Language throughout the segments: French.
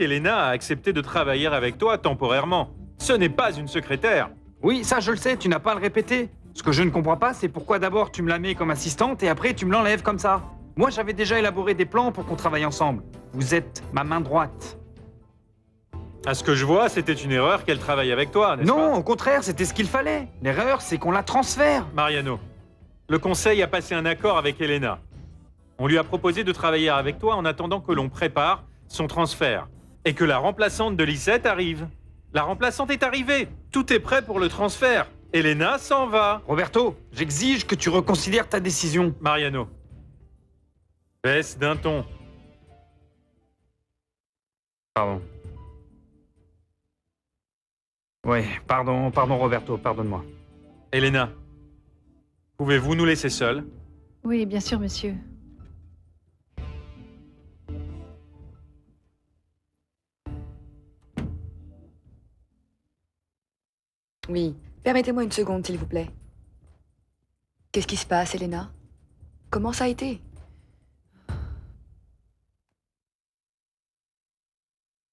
Elena a accepté de travailler avec toi temporairement. Ce n'est pas une secrétaire. Oui, ça je le sais, tu n'as pas à le répéter. Ce que je ne comprends pas, c'est pourquoi d'abord tu me la mets comme assistante et après tu me l'enlèves comme ça. Moi, j'avais déjà élaboré des plans pour qu'on travaille ensemble. Vous êtes ma main droite. À ce que je vois, c'était une erreur qu'elle travaille avec toi, n'est-ce pas? Non, au contraire, c'était ce qu'il fallait. L'erreur, c'est qu'on la transfère. Mariano, le conseil a passé un accord avec Elena. On lui a proposé de travailler avec toi en attendant que l'on prépare son transfert et que la remplaçante de Lisette arrive. La remplaçante est arrivée. Tout est prêt pour le transfert. Elena s'en va. Roberto, j'exige que tu reconsidères ta décision. Mariano, baisse d'un ton. Pardon. Oui, pardon Roberto, pardonne-moi. Elena, pouvez-vous nous laisser seuls? Oui, bien sûr, monsieur. Oui, permettez-moi une seconde, s'il vous plaît. Qu'est-ce qui se passe, Elena? Comment ça a été?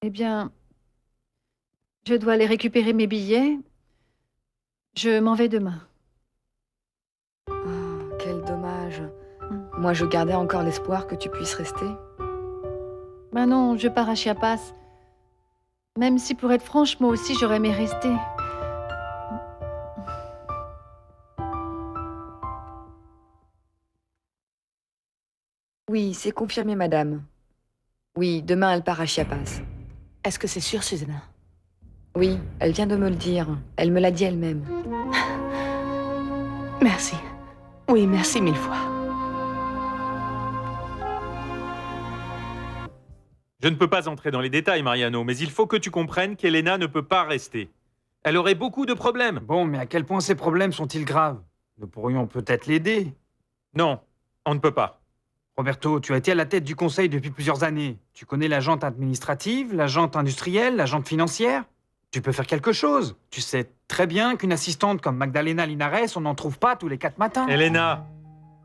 Eh bien, je dois aller récupérer mes billets. Je m'en vais demain. Ah, quel dommage. Moi, je gardais encore l'espoir que tu puisses rester. Ben non, je pars à Chiapas. Même si, pour être franche, moi aussi, j'aurais aimé rester. Oui, c'est confirmé, madame. Oui, demain, elle part à Chiapas. Est-ce que c'est sûr, Susanna? Oui, elle vient de me le dire. Elle me l'a dit elle-même. Merci. Oui, merci 1000 fois. Je ne peux pas entrer dans les détails, Mariano, mais il faut que tu comprennes qu'Elena ne peut pas rester. Elle aurait beaucoup de problèmes. Bon, mais à quel point ces problèmes sont-ils graves? Nous pourrions peut-être l'aider. Non, on ne peut pas. Roberto, tu as été à la tête du conseil depuis plusieurs années. Tu connais la jante administrative, la jante industrielle, la jante financière. Tu peux faire quelque chose. Tu sais très bien qu'une assistante comme Magdalena Linares, on n'en trouve pas tous les 4 matins. Elena,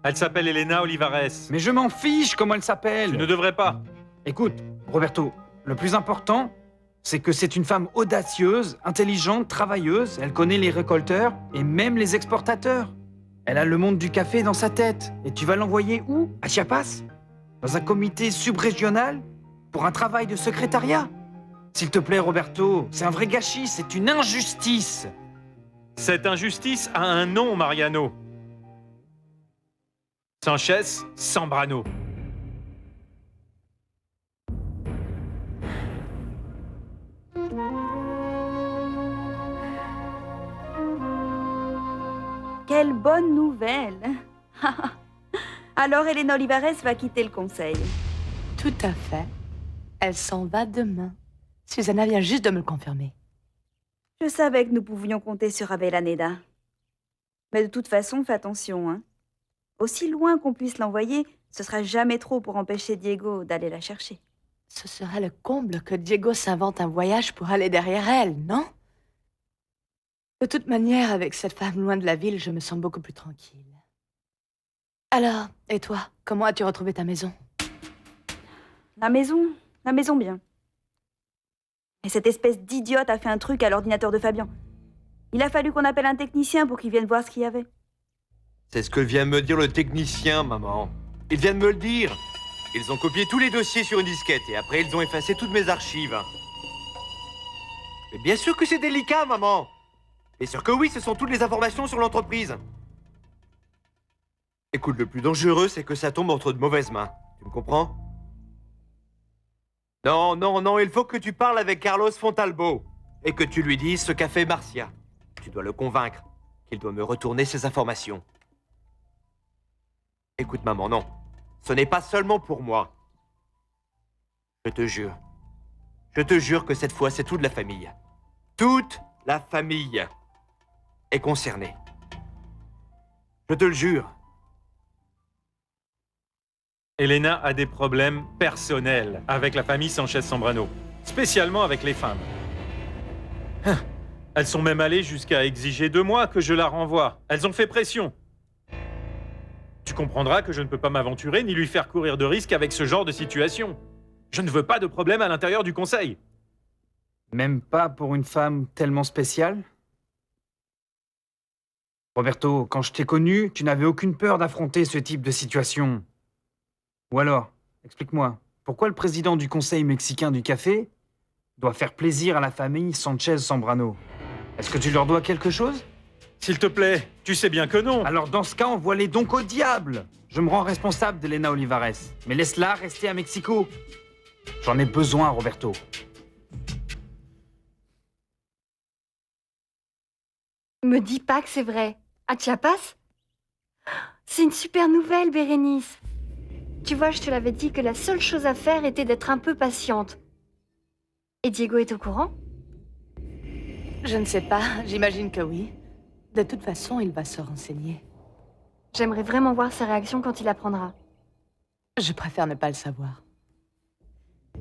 elle s'appelle Elena Olivares. Mais je m'en fiche comment elle s'appelle. Tu ne devrais pas. Écoute, Roberto, le plus important, c'est que c'est une femme audacieuse, intelligente, travailleuse. Elle connaît les récolteurs et même les exportateurs. Elle a le monde du café dans sa tête. Et tu vas l'envoyer où? À Chiapas? Dans un comité subrégional? Pour un travail de secrétariat? S'il te plaît, Roberto, c'est un vrai gâchis, c'est une injustice. Cette injustice a un nom, Mariano. Sanchez Zambrano. Quelle bonne nouvelle! Alors Elena Olivares va quitter le conseil. Tout à fait. Elle s'en va demain. Susanna vient juste de me le confirmer. Je savais que nous pouvions compter sur Avellaneda. Mais de toute façon, fais attention, hein. Aussi loin qu'on puisse l'envoyer, ce sera jamais trop pour empêcher Diego d'aller la chercher. Ce serait le comble que Diego s'invente un voyage pour aller derrière elle, non? De toute manière, avec cette femme loin de la ville, je me sens beaucoup plus tranquille. Alors, et toi, comment as-tu retrouvé ta maison? La maison bien. Et cette espèce d'idiote a fait un truc à l'ordinateur de Fabian. Il a fallu qu'on appelle un technicien pour qu'il vienne voir ce qu'il y avait. C'est ce que vient de me dire le technicien, maman. Il vient de me le dire. Ils ont copié tous les dossiers sur une disquette et après ils ont effacé toutes mes archives. Mais bien sûr que c'est délicat, maman. Bien sûr que oui, ce sont toutes les informations sur l'entreprise. Écoute, le plus dangereux, c'est que ça tombe entre de mauvaises mains. Tu me comprends? Non, non, non, il faut que tu parles avec Carlos Fontalbo et que tu lui dises ce qu'a fait Marcia. Tu dois le convaincre qu'il doit me retourner ses informations. Écoute, maman, non. Ce n'est pas seulement pour moi. Je te jure. Je te jure que cette fois, c'est toute la famille. Toute la famille est concernée. Je te le jure. Elena a des problèmes personnels avec la famille Sanchez-Zambrano, spécialement avec les femmes. Elles sont même allées jusqu'à exiger de moi que je la renvoie. Elles ont fait pression. Tu comprendras que je ne peux pas m'aventurer ni lui faire courir de risques avec ce genre de situation. Je ne veux pas de problème à l'intérieur du conseil. Même pas pour une femme tellement spéciale? Roberto, quand je t'ai connu, tu n'avais aucune peur d'affronter ce type de situation. Ou alors, explique-moi, pourquoi le président du conseil mexicain du café doit faire plaisir à la famille Sanchez Zambrano? Est-ce que tu leur dois quelque chose? S'il te plaît, tu sais bien que non. Alors dans ce cas, envoie-les donc au diable! Je me rends responsable d'Elena Olivares, mais laisse-la rester à Mexico. J'en ai besoin, Roberto. Me dis pas que c'est vrai. À Chiapas? C'est une super nouvelle, Bérénice. Tu vois, je te l'avais dit que la seule chose à faire était d'être un peu patiente. Et Diego est au courant? Je ne sais pas, j'imagine que oui. De toute façon, il va se renseigner. J'aimerais vraiment voir sa réaction quand il apprendra. Je préfère ne pas le savoir.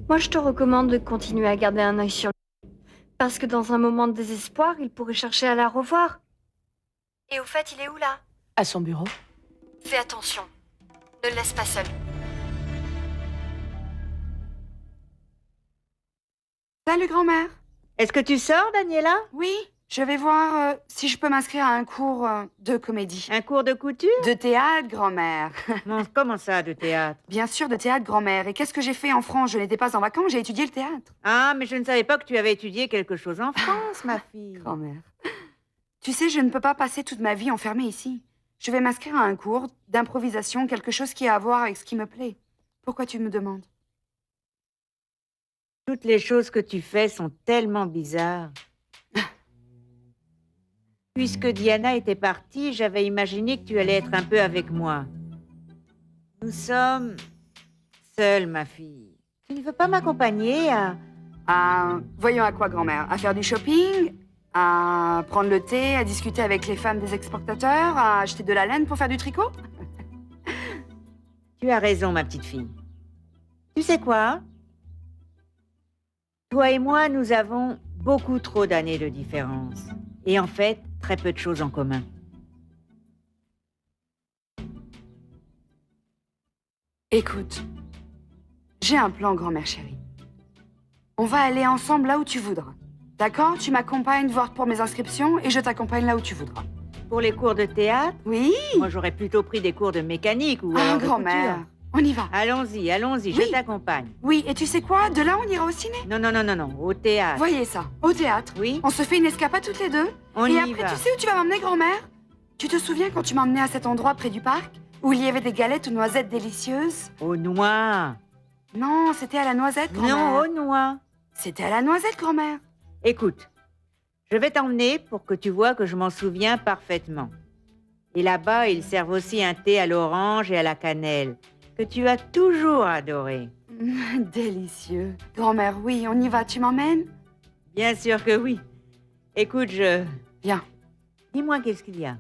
Moi, je te recommande de continuer à garder un œil sur lui. Parce que dans un moment de désespoir, il pourrait chercher à la revoir. Et au fait, il est où là? À son bureau? Fais attention. Ne le laisse pas seul. Salut grand-mère. Est-ce que tu sors, Daniela? Oui, je vais voir si je peux m'inscrire à un cours de comédie. Un cours de couture? De théâtre, grand-mère. Non, comment ça, de théâtre? Bien sûr, de théâtre, grand-mère. Et qu'est-ce que j'ai fait en France? Je n'étais pas en vacances, j'ai étudié le théâtre. Ah, mais je ne savais pas que tu avais étudié quelque chose en France, ma fille. Grand-mère. Tu sais, je ne peux pas passer toute ma vie enfermée ici. Je vais m'inscrire à un cours d'improvisation, quelque chose qui a à voir avec ce qui me plaît. Pourquoi tu me demandes? Toutes les choses que tu fais sont tellement bizarres. Puisque Diana était partie, j'avais imaginé que tu allais être un peu avec moi. Nous sommes seuls, ma fille. Tu ne veux pas m'accompagner à... Voyons à quoi, grand-mère? À faire du shopping? À prendre le thé? À discuter avec les femmes des exportateurs? À acheter de la laine pour faire du tricot? Tu as raison, ma petite fille. Tu sais quoi? Toi et moi, nous avons beaucoup trop d'années de différence. Et en fait, très peu de choses en commun. Écoute, j'ai un plan, grand-mère chérie. On va aller ensemble là où tu voudras. D'accord? Tu m'accompagnes voir pour mes inscriptions et je t'accompagne là où tu voudras. Pour les cours de théâtre, Oui? moi j'aurais plutôt pris des cours de mécanique ou alors de grand-mère, couture. on y va. Allons-y, allons-y, Oui. je t'accompagne. Oui, et tu sais quoi? De là, on ira au ciné. Non, non, non, non, non, au théâtre. Voyez ça, au théâtre. Oui, On se fait une escapade toutes les deux. on et y après, va. tu sais où tu vas m'emmener, grand-mère? Tu te souviens quand tu m'emmenais à cet endroit près du parc? Où il y avait des galettes aux noisettes délicieuses? Aux noix. Non, c'était à la noisette, grand-mère. Non, aux noix. C'était à la noisette, grand-mère. Écoute, je vais t'emmener pour que tu vois que je m'en souviens parfaitement. Et là-bas, ils servent aussi un thé à l'orange et à la cannelle, que tu as toujours adoré. Délicieux. Grand-mère, oui, on y va, tu m'emmènes? Bien sûr que oui. Écoute, Viens, Dis-moi, qu'est-ce qu'il y a?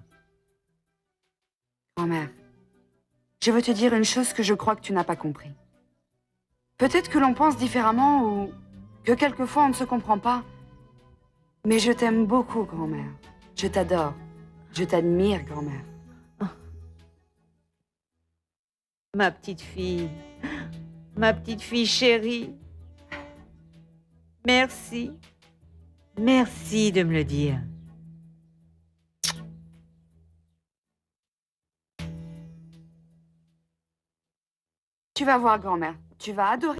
grand-mère. Je veux te dire une chose que je crois que tu n'as pas compris. Peut-être que l'on pense différemment ou que quelquefois on ne se comprend pas. Mais je t'aime beaucoup, grand-mère. Je t'adore. Je t'admire, grand-mère. Ma petite fille chérie. Merci. Merci de me le dire. Tu vas voir, grand-mère. Tu vas adorer.